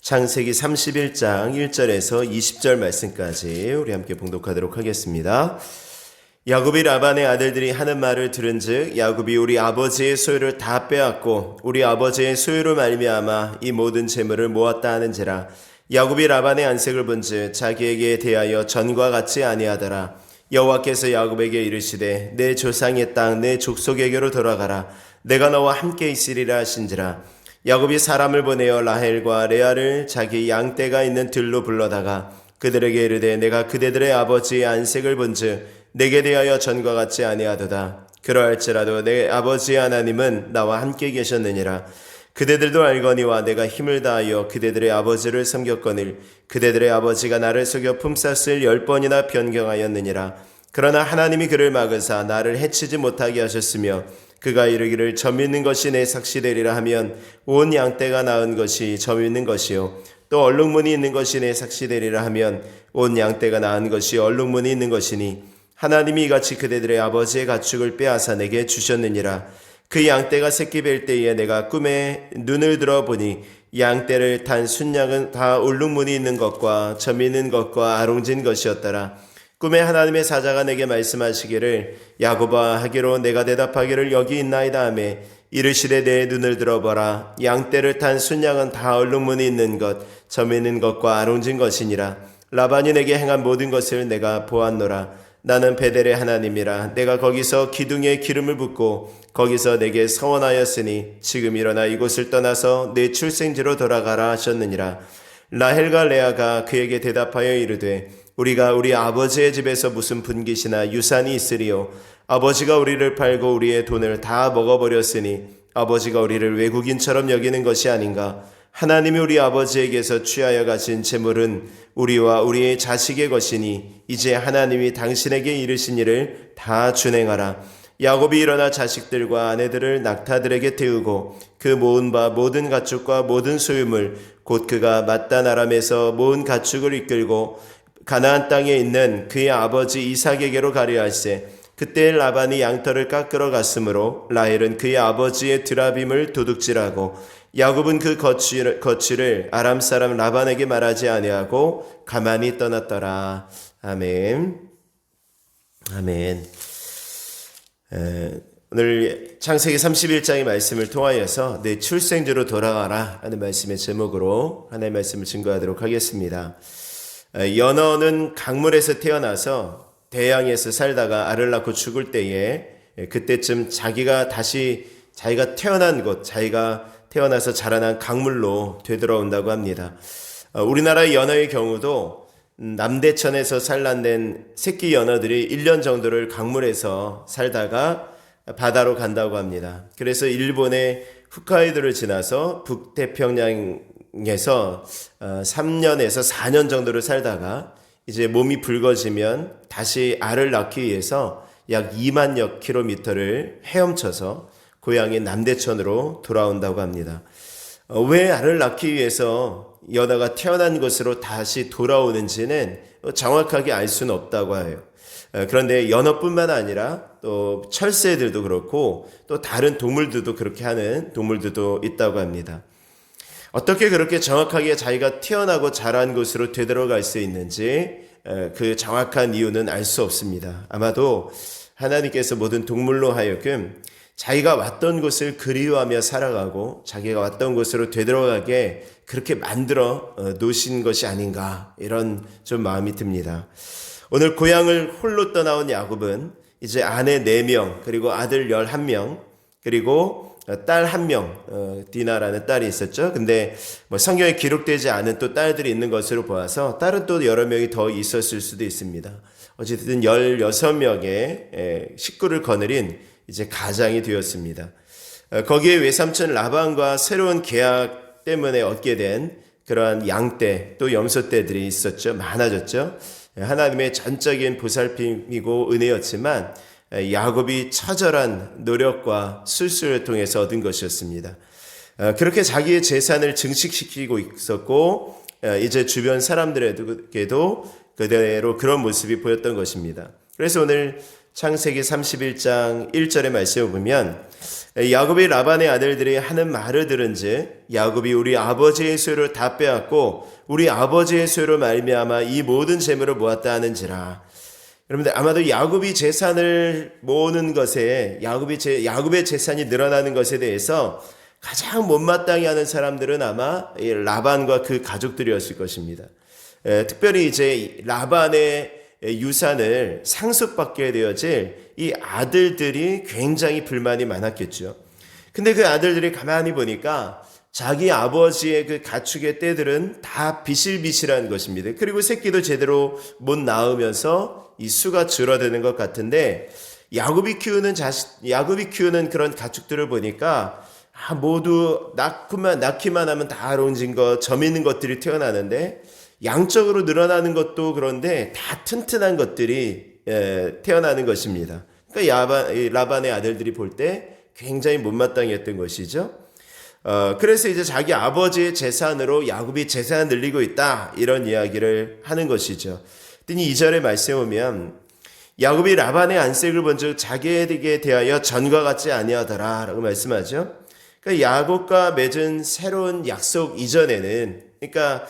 창세기 31장 1절에서 20절 말씀까지 우리 함께 봉독하도록 하겠습니다. 야곱이 라반의 아들들이 하는 말을 들은즉 야곱이 우리 아버지의 소유를 다 빼앗고 우리 아버지의 소유로 말미암아 이 모든 재물을 모았다 하는지라. 야곱이 라반의 안색을 본즉 자기에게 대하여 전과 같지 아니하더라. 여호와께서 야곱에게 이르시되 내 조상의 땅 내 족속에게로 돌아가라. 내가 너와 함께 있으리라 하신지라. 야곱이 사람을 보내어 라헬과 레아를 자기 양떼가 있는 들로 불러다가 그들에게 이르되 내가 그대들의 아버지의 안색을 본즉 내게 대하여 전과 같지 아니하도다. 그러할지라도 내 아버지의 하나님은 나와 함께 계셨느니라. 그대들도 알거니와 내가 힘을 다하여 그대들의 아버지를 섬겼거늘 그대들의 아버지가 나를 속여 품삯을 10번이나 변경하였느니라. 그러나 하나님이 그를 막으사 나를 해치지 못하게 하셨으며 그가 이르기를 점 있는 것이 내 삭시되리라 하면 온 양떼가 낳은 것이 점 있는 것이요 또 얼룩무늬 있는 것이 내 삭시되리라 하면 온 양떼가 낳은 것이 얼룩무늬 있는 것이니 하나님이 이같이 그대들의 아버지의 가축을 빼앗아 내게 주셨느니라. 그 양떼가 새끼 뵐 때에 내가 꿈에 눈을 들어보니 양떼를 탄 순양은 다 얼룩무늬 있는 것과 점 있는 것과 아롱진 것이었더라. 꿈에 하나님의 사자가 내게 말씀하시기를 야곱아 하기로 내가 대답하기를 여기 있나이다 하며 이르시되 내 눈을 들어보라. 양떼를 탄 순양은 다 얼룩무늬 있는 것 점 있는 것과 아롱진 것이니라. 라반이 내게 행한 모든 것을 내가 보았노라. 나는 베델의 하나님이라. 내가 거기서 기둥에 기름을 붓고 거기서 내게 서원하였으니 지금 일어나 이곳을 떠나서 내 출생지로 돌아가라 하셨느니라. 라헬과 레아가 그에게 대답하여 이르되 우리가 우리 아버지의 집에서 무슨 분깃이나 유산이 있으리요. 아버지가 우리를 팔고 우리의 돈을 다 먹어버렸으니 아버지가 우리를 외국인처럼 여기는 것이 아닌가. 하나님이 우리 아버지에게서 취하여 가신 재물은 우리와 우리의 자식의 것이니 이제 하나님이 당신에게 이르신 일을 다 준행하라. 야곱이 일어나 자식들과 아내들을 낙타들에게 태우고 그 모은 바 모든 가축과 모든 소유물 곧 그가 맏단 아람에서 모은 가축을 이끌고 가나안 땅에 있는 그의 아버지 이삭에게로 가려 할세. 그때 라반이 양털을 깎으러 갔으므로 라헬은 그의 아버지의 드라빔을 도둑질하고 야곱은 그 거취를 아람 사람 라반에게 말하지 아니하고 가만히 떠났더라. 아멘. 아멘. 오늘 창세기 31장의 말씀을 통하여서 내 출생지로 돌아가라 하는 말씀의 제목으로 하나님의 말씀을 증거하도록 하겠습니다. 연어는 강물에서 태어나서 대양에서 살다가 알을 낳고 죽을 때에 그때쯤 자기가 태어난 곳, 자기가 태어나서 자라난 강물로 되돌아온다고 합니다. 우리나라의 연어의 경우도 남대천에서 산란된 새끼 연어들이 1년 정도를 강물에서 살다가 바다로 간다고 합니다. 그래서 일본의 홋카이도를 지나서 북태평양에서 3년에서 4년 정도를 살다가 이제 몸이 붉어지면 다시 알을 낳기 위해서 약 2만여 킬로미터를 헤엄쳐서 고향인 남대천으로 돌아온다고 합니다. 왜 알을 낳기 위해서 연어가 태어난 곳으로 다시 돌아오는지는 정확하게 알 수는 없다고 해요. 그런데 연어뿐만 아니라 또 철새들도 그렇고 또 다른 동물들도 그렇게 하는 동물들도 있다고 합니다. 어떻게 그렇게 정확하게 자기가 태어나고 자란 곳으로 되돌아갈 수 있는지 그 정확한 이유는 알 수 없습니다. 아마도 하나님께서 모든 동물로 하여금 자기가 왔던 곳을 그리워하며 살아가고 자기가 왔던 곳으로 되돌아가게 그렇게 만들어 놓으신 것이 아닌가, 이런 좀 마음이 듭니다. 오늘 고향을 홀로 떠나온 야곱은 이제 아내 4명 그리고 아들 11명 그리고 딸 1명, 디나라는 딸이 있었죠. 근데 성경에 기록되지 않은 또 딸들이 있는 것으로 보아서 딸은 또 여러 명이 더 있었을 수도 있습니다. 어쨌든 16명의 식구를 거느린 이제 가장이 되었습니다. 거기에 외삼촌 라반과 새로운 계약 때문에 얻게 된 그러한 양떼 또 염소떼들이 있었죠. 많아졌죠. 하나님의 전적인 보살핌이고 은혜였지만 야곱이 처절한 노력과 술수를 통해서 얻은 것이었습니다. 그렇게 자기의 재산을 증식시키고 있었고 이제 주변 사람들에게도 그대로 그런 모습이 보였던 것입니다. 그래서 오늘 창세기 31장 1절의 말씀을 보면 야곱이 라반의 아들들이 하는 말을 들은즉 야곱이 우리 아버지의 소유를 다 빼앗고 우리 아버지의 소유로 말미암아 이 모든 재물을 모았다 하는지라. 여러분들 아마도 야곱이 재산을 모으는 것에 야곱의 재산이 늘어나는 것에 대해서 가장 못마땅해 하는 사람들은 아마 라반과 그 가족들이었을 것입니다. 특별히 이제 라반의 유산을 상속받게 되어질 이 아들들이 굉장히 불만이 많았겠죠. 근데 그 아들들이 가만히 보니까 자기 아버지의 그 가축의 떼들은 다 비실비실한 것입니다. 그리고 새끼도 제대로 못 낳으면서 이 수가 줄어드는 것 같은데 야곱이 키우는 그런 가축들을 보니까 모두 낳기만 하면 다 아롱진 것, 점 있는 것들이 태어나는데 양적으로 늘어나는 것도 그런데 다 튼튼한 것들이 태어나는 것입니다. 그러니까 라반의 아들들이 볼 때 굉장히 못마땅했던 것이죠. 그래서 이제 자기 아버지의 재산으로 야곱이 재산을 늘리고 있다 이런 이야기를 하는 것이죠. 그랬더니 2절의 말씀에 보면 야곱이 라반의 안색을 본즉 자기에게 대하여 전과 같지 아니하더라 라고 말씀하죠. 그러니까 야곱과 맺은 새로운 약속 이전에는 그러니까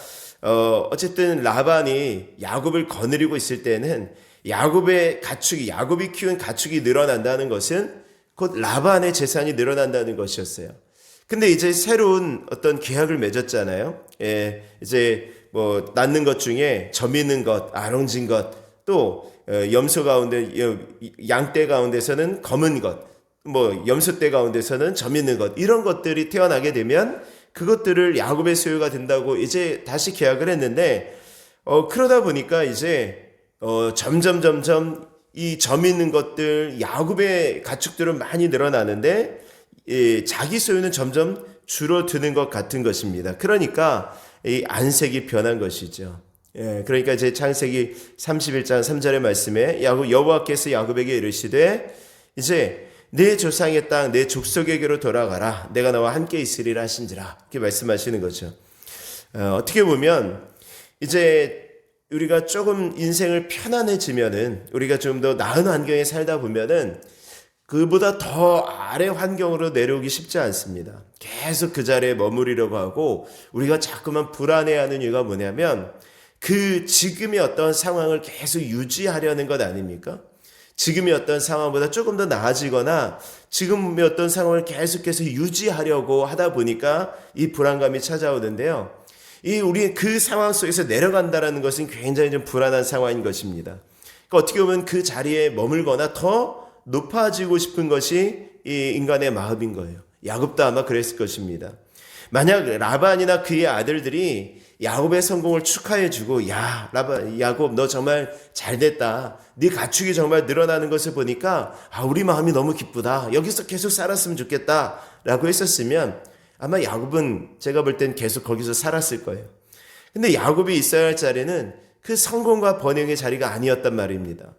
어쨌든 라반이 야곱을 거느리고 있을 때는 야곱이 키운 가축이 늘어난다는 것은 곧 라반의 재산이 늘어난다는 것이었어요. 근데 이제 새로운 어떤 계약을 맺었잖아요. 이제 뭐 낳는 것 중에 점 있는 것, 아롱진 것, 또 염소 가운데 양떼 가운데서는 검은 것, 뭐 염소떼 가운데서는 점 있는 것, 이런 것들이 태어나게 되면 그것들을 야곱의 소유가 된다고 이제 다시 계약을 했는데 그러다 보니까 이제 점점 이 점 있는 것들 야곱의 가축들은 많이 늘어나는데 자기 소유는 점점 줄어드는 것 같은 것입니다. 그러니까 이 안색이 변한 것이죠. 그러니까 이제 창세기 31장 3절의 말씀에 여호와께서 야곱에게 이르시되 이제 내 조상의 땅 내 족속에게로 돌아가라 내가 너와 함께 있으리라 하신지라 이렇게 말씀하시는 거죠. 어떻게 보면 이제 우리가 조금 인생을 편안해지면은 우리가 좀 더 나은 환경에 살다 보면은 그보다 더 아래 환경으로 내려오기 쉽지 않습니다. 계속 그 자리에 머무르려고 하고 우리가 자꾸만 불안해하는 이유가 뭐냐면 그 지금의 어떤 상황을 계속 유지하려는 것 아닙니까? 지금의 어떤 상황보다 조금 더 나아지거나 지금의 어떤 상황을 계속해서 유지하려고 하다 보니까 이 불안감이 찾아오는데요. 우리 그 상황 속에서 내려간다는 것은 굉장히 좀 불안한 상황인 것입니다. 그러니까 어떻게 보면 그 자리에 머물거나 더 높아지고 싶은 것이 이 인간의 마음인 거예요. 야곱도 아마 그랬을 것입니다. 만약 라반이나 그의 아들들이 야곱의 성공을 축하해주고 야곱 너 정말 잘됐다. 네 가축이 정말 늘어나는 것을 보니까 우리 마음이 너무 기쁘다. 여기서 계속 살았으면 좋겠다 라고 했었으면 아마 야곱은 제가 볼 땐 계속 거기서 살았을 거예요. 근데 야곱이 있어야 할 자리는 그 성공과 번영의 자리가 아니었단 말입니다.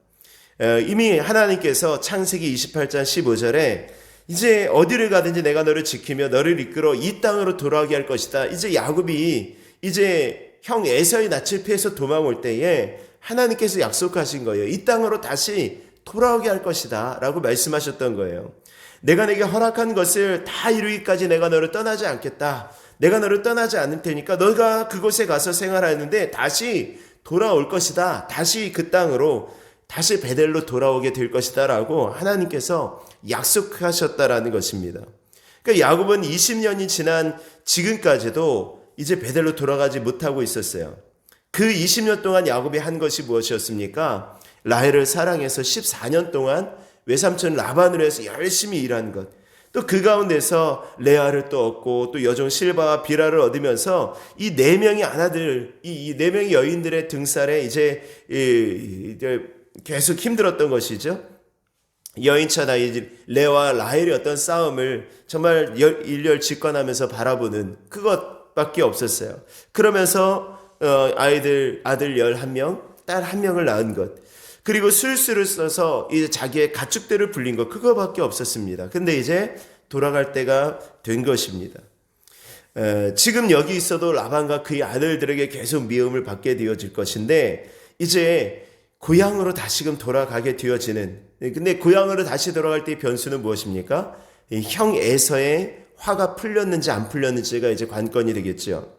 이미 하나님께서 창세기 28장 15절에 이제 어디를 가든지 내가 너를 지키며 너를 이끌어 이 땅으로 돌아오게 할 것이다. 이제 야곱이 이제 형 에서의 낯을 피해서 도망올 때에 하나님께서 약속하신 거예요. 이 땅으로 다시 돌아오게 할 것이다 라고 말씀하셨던 거예요. 내가 내게 허락한 것을 다 이루기까지 내가 너를 떠나지 않겠다. 내가 너를 떠나지 않을 테니까 너가 그곳에 가서 생활하는데 다시 돌아올 것이다. 다시 그 땅으로 다시 베델로 돌아오게 될 것이다 라고 하나님께서 약속하셨다라는 것입니다. 그러니까 야곱은 20년이 지난 지금까지도 이제 베델로 돌아가지 못하고 있었어요. 그 20년 동안 야곱이 한 것이 무엇이었습니까? 라헬을 사랑해서 14년 동안 외삼촌 라반으로 해서 열심히 일한 것. 또 그 가운데서 레아를 또 얻고 또 여종 실바와 비라를 얻으면서 이 네 명의 아나들, 이 네 명의 여인들의 등살에 이제 계속 힘들었던 것이죠. 여인차 나이 레와 라헬의 어떤 싸움을 정말 일렬 직관하면서 바라보는 그것밖에 없었어요. 그러면서 아들 11명, 딸 1명을 낳은 것. 그리고 술수를 써서 이제 자기의 가축들을 불린 것. 그거밖에 없었습니다. 근데 이제 돌아갈 때가 된 것입니다. 지금 여기 있어도 라반과 그의 아들들에게 계속 미움을 받게 되어질 것인데 이제 고향으로 다시금 돌아가게 되어지는, 근데 고향으로 다시 돌아갈 때의 변수는 무엇입니까? 이 형 에서의 화가 풀렸는지 안 풀렸는지가 이제 관건이 되겠죠.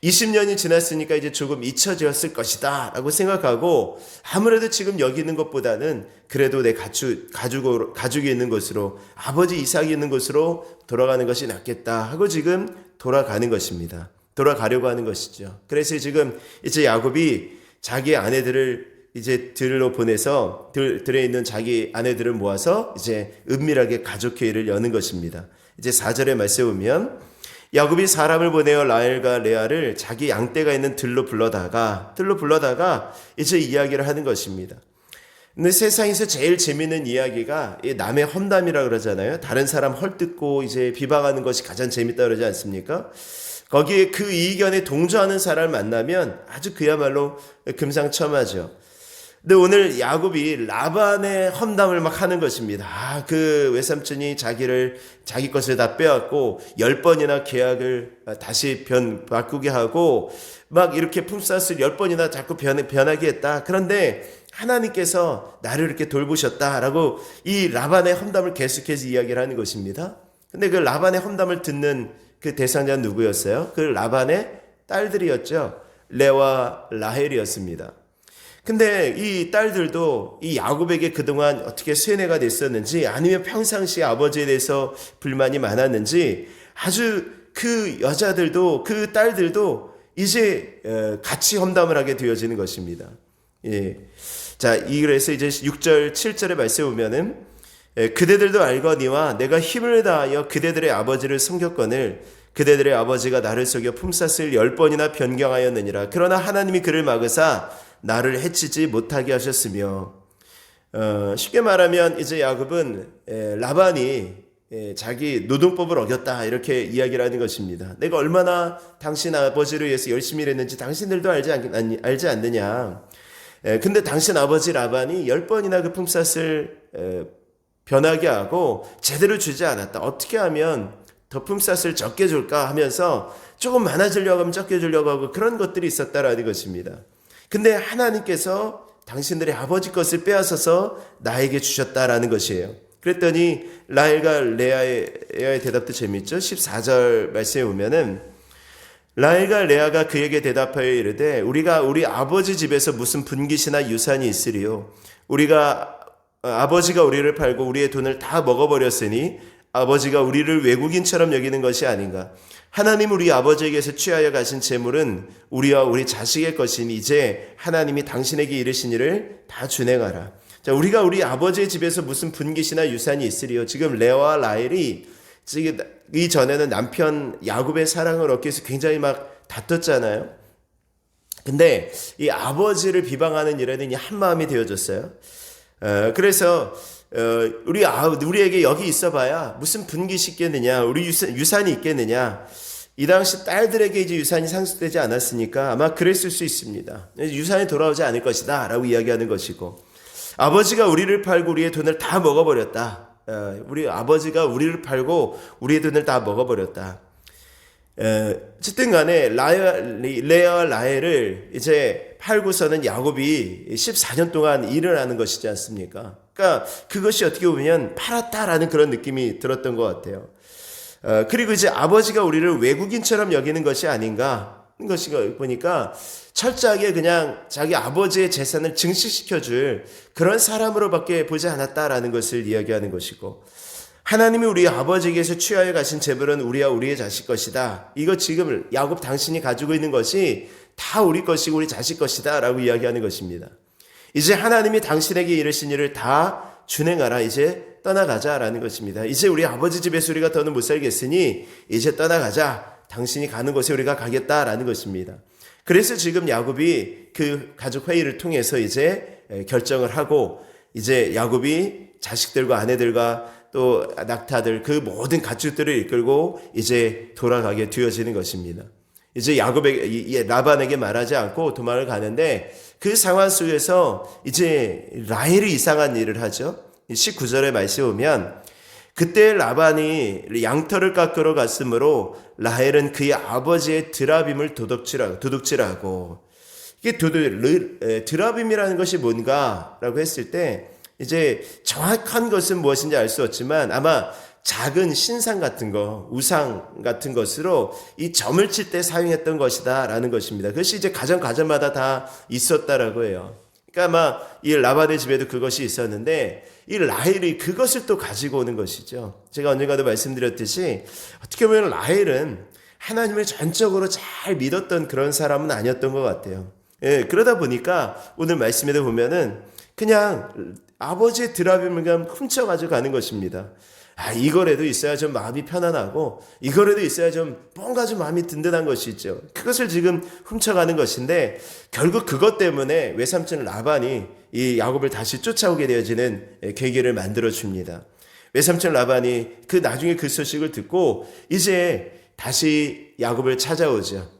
20년이 지났으니까 이제 조금 잊혀졌을 것이다 라고 생각하고 아무래도 지금 여기 있는 것보다는 그래도 내 가족이 있는 곳으로 아버지 이삭이 있는 곳으로 돌아가는 것이 낫겠다 하고 지금 돌아가는 것입니다. 돌아가려고 하는 것이죠. 그래서 지금 이제 야곱이 자기 아내들을 이제 들로 보내서 들에 있는 자기 아내들을 모아서 이제 은밀하게 가족회의를 여는 것입니다. 이제 4절의 말씀에 보면 야곱이 사람을 보내어 라헬과 레아를 자기 양떼가 있는 들로 불러다가 이제 이야기를 하는 것입니다. 근데 세상에서 제일 재미있는 이야기가 남의 험담이라 그러잖아요. 다른 사람 헐뜯고 이제 비방하는 것이 가장 재밌다 그러지 않습니까? 거기에 그 의견에 동조하는 사람을 만나면 아주 그야말로 금상첨화죠. 근데 오늘 야곱이 라반의 험담을 막 하는 것입니다. 그 외삼촌이 자기 것을 다 빼앗고 10번이나 계약을 다시 바꾸게 하고 막 이렇게 품삯을 10번이나 자꾸 변하게 했다. 그런데 하나님께서 나를 이렇게 돌보셨다라고 이 라반의 험담을 계속해서 이야기를 하는 것입니다. 근데 그 라반의 험담을 듣는 그 대상자는 누구였어요? 그 라반의 딸들이었죠. 레와 라헬이었습니다. 근데 이 딸들도 이 야곱에게 그동안 어떻게 세뇌가 됐었는지 아니면 평상시에 아버지에 대해서 불만이 많았는지 아주 그 여자들도 그 딸들도 이제 같이 험담을 하게 되어지는 것입니다. 예. 자, 그래서 이제 6절 7절의 말씀에 보면은 그대들도 알거니와 내가 힘을 다하여 그대들의 아버지를 섬겼거늘 그대들의 아버지가 나를 속여 품삯을 10번이나 변경하였느니라. 그러나 하나님이 그를 막으사 나를 해치지 못하게 하셨으며 쉽게 말하면 이제 야곱은 라반이 자기 노동법을 어겼다 이렇게 이야기를 하는 것입니다. 내가 얼마나 당신 아버지를 위해서 열심히 일했는지 당신들도 알지 않느냐. 근데 당신 아버지 라반이 10번이나 그 품삯을 변하게 하고 제대로 주지 않았다. 어떻게 하면 더 품삯을 적게 줄까 하면서 조금 많아지려고 하면 적게 주려고 하고 그런 것들이 있었다라는 것입니다. 근데 하나님께서 당신들의 아버지 것을 빼앗아서 나에게 주셨다라는 것이에요. 그랬더니 라헬과 레아의 대답도 재밌죠. 14절 말씀에 보면은 라헬과 레아가 그에게 대답하여 이르되 우리가 우리 아버지 집에서 무슨 분깃이나 유산이 있으리요. 아버지가 우리를 팔고 우리의 돈을 다 먹어버렸으니 아버지가 우리를 외국인처럼 여기는 것이 아닌가. 하나님 우리 아버지에게서 취하여 가신 재물은 우리와 우리 자식의 것이니 이제 하나님이 당신에게 이르신 일을 다 준행하라. 자, 우리가 우리 아버지의 집에서 무슨 분깃이나 유산이 있으리요. 지금 레아와 라헬이 이전에는 남편 야곱의 사랑을 얻기 위해서 굉장히 막 다퉜잖아요. 근데 이 아버지를 비방하는 일에는 한 마음이 되어졌어요. 그래서 우리에게 여기 있어봐야 무슨 분깃이 있겠느냐, 우리 유산이 있겠느냐. 이 당시 딸들에게 이제 유산이 상속되지 않았으니까 아마 그랬을 수 있습니다. 유산이 돌아오지 않을 것이다 라고 이야기하는 것이고, 아버지가 우리를 팔고 우리의 돈을 다 먹어버렸다. 우리 아버지가 우리를 팔고 우리의 돈을 다 먹어버렸다. 어쨌든 간에 레아와 라헬을 이제 팔고서는 야곱이 14년 동안 일을 하는 것이지 않습니까? 그러니까 그것이 어떻게 보면 팔았다라는 그런 느낌이 들었던 것 같아요. 그리고 이제 아버지가 우리를 외국인처럼 여기는 것이 아닌가 하는 것이 보니까 철저하게 그냥 자기 아버지의 재산을 증식시켜줄 그런 사람으로밖에 보지 않았다라는 것을 이야기하는 것이고, 하나님이 우리 아버지에게서 취하여 가신 재물은 우리와 우리의 자식 것이다. 이거 지금 야곱 당신이 가지고 있는 것이 다 우리 것이고 우리 자식 것이다 라고 이야기하는 것입니다. 이제 하나님이 당신에게 이르신 일을 다 준행하라. 이제 떠나가자라는 것입니다. 이제 우리 아버지 집에서 우리가 더는 못 살겠으니 이제 떠나가자. 당신이 가는 곳에 우리가 가겠다라는 것입니다. 그래서 지금 야곱이 그 가족 회의를 통해서 이제 결정을 하고, 이제 야곱이 자식들과 아내들과 또 낙타들 그 모든 가축들을 이끌고 이제 돌아가게 되어지는 것입니다. 이제 라반에게 말하지 않고 도망을 가는데, 그 상황 속에서 이제 라헬이 이상한 일을 하죠. 19절의 말씀에 보면 그때 라반이 양털을 깎으러 갔으므로 라헬은 그의 아버지의 드라빔을 도둑질하고, 이게 드라빔이라는 것이 뭔가라고 했을 때 이제 정확한 것은 무엇인지 알 수 없지만 아마 작은 신상 같은 거, 우상 같은 것으로 이 점을 칠 때 사용했던 것이다라는 것입니다. 그것이 이제 가정마다 다 있었다라고 해요. 그러니까 아마 이 라반의 집에도 그것이 있었는데 이 라헬이 그것을 또 가지고 오는 것이죠. 제가 언젠가도 말씀드렸듯이 어떻게 보면 라헬은 하나님을 전적으로 잘 믿었던 그런 사람은 아니었던 것 같아요. 예, 그러다 보니까 오늘 말씀에도 보면은 그냥 아버지의 드라빔을 훔쳐가지고 가는 것입니다. 이거라도 있어야 좀 마음이 편안하고 이거라도 있어야 좀 뭔가 좀 마음이 든든한 것이죠. 그것을 지금 훔쳐가는 것인데 결국 그것 때문에 외삼촌 라반이 이 야곱을 다시 쫓아오게 되어지는 계기를 만들어 줍니다. 외삼촌 라반이 나중에 그 소식을 듣고 이제 다시 야곱을 찾아오죠.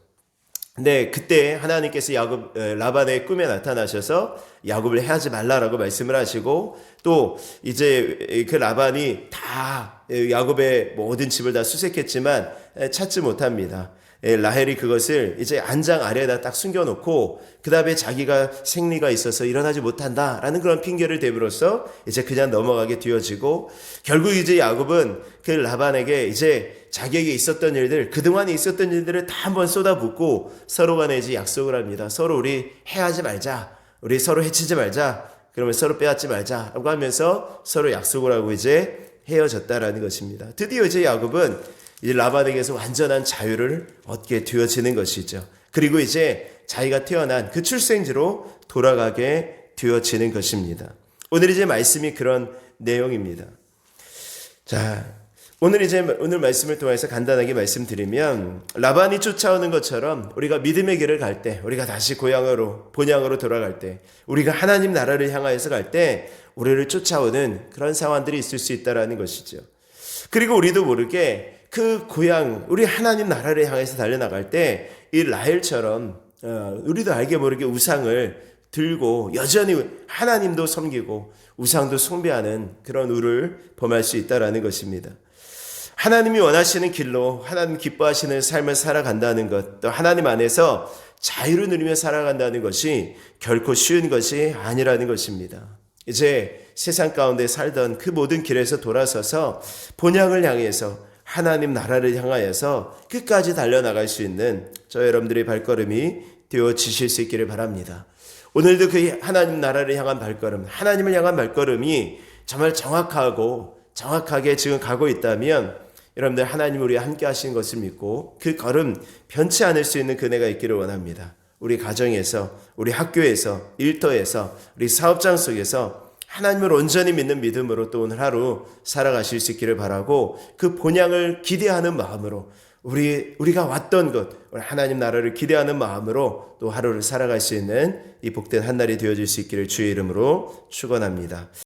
근데 그때 하나님께서 라반의 꿈에 나타나셔서 야곱을 해하지 말라라고 말씀을 하시고 또 이제 그 라반이 다 야곱의 모든 집을 다 수색했지만 찾지 못합니다. 라헬이 그것을 이제 안장 아래에다 딱 숨겨놓고 그 다음에 자기가 생리가 있어서 일어나지 못한다라는 그런 핑계를 대므로써 이제 그냥 넘어가게 되어지고 결국 이제 야곱은 그 라반에게 이제 자기에게 있었던 일들, 그동안 있었던 일들을 다 한번 쏟아붓고 서로 간에 이제 약속을 합니다. 서로 우리 해하지 말자. 우리 서로 해치지 말자. 그러면 서로 빼앗지 말자라고 하면서 서로 약속을 하고 이제 헤어졌다라는 것입니다. 드디어 이제 야곱은 이제 라반에게서 완전한 자유를 얻게 되어지는 것이죠. 그리고 이제 자기가 태어난 그 출생지로 돌아가게 되어지는 것입니다. 오늘 이제 말씀이 그런 내용입니다. 자, 오늘 말씀을 통해서 간단하게 말씀드리면 라반이 쫓아오는 것처럼 우리가 믿음의 길을 갈 때, 우리가 다시 본향으로 돌아갈 때, 우리가 하나님 나라를 향하여서 갈 때 우리를 쫓아오는 그런 상황들이 있을 수 있다는 것이죠. 그리고 우리도 모르게 그 고향, 우리 하나님 나라를 향해서 달려나갈 때 이 라헬처럼 우리도 알게 모르게 우상을 들고 여전히 하나님도 섬기고 우상도 숭배하는 그런 우를 범할 수 있다는 것입니다. 하나님이 원하시는 길로 하나님 기뻐하시는 삶을 살아간다는 것, 또 하나님 안에서 자유를 누리며 살아간다는 것이 결코 쉬운 것이 아니라는 것입니다. 이제 세상 가운데 살던 그 모든 길에서 돌아서서 본향을 향해서 하나님 나라를 향하여서 끝까지 달려나갈 수 있는 저 여러분들의 발걸음이 되어지실 수 있기를 바랍니다. 오늘도 그 하나님 나라를 향한 발걸음, 하나님을 향한 발걸음이 정말 정확하게 지금 가고 있다면 여러분들 하나님 우리와 함께 하시는 것을 믿고 그 걸음 변치 않을 수 있는 그네가 있기를 원합니다. 우리 가정에서, 우리 학교에서, 일터에서, 우리 사업장 속에서 하나님을 온전히 믿는 믿음으로 또 오늘 하루 살아가실 수 있기를 바라고 그 본향을 기대하는 마음으로 우리가 왔던 것, 하나님 나라를 기대하는 마음으로 또 하루를 살아갈 수 있는 이 복된 한 날이 되어질 수 있기를 주의 이름으로 축원합니다.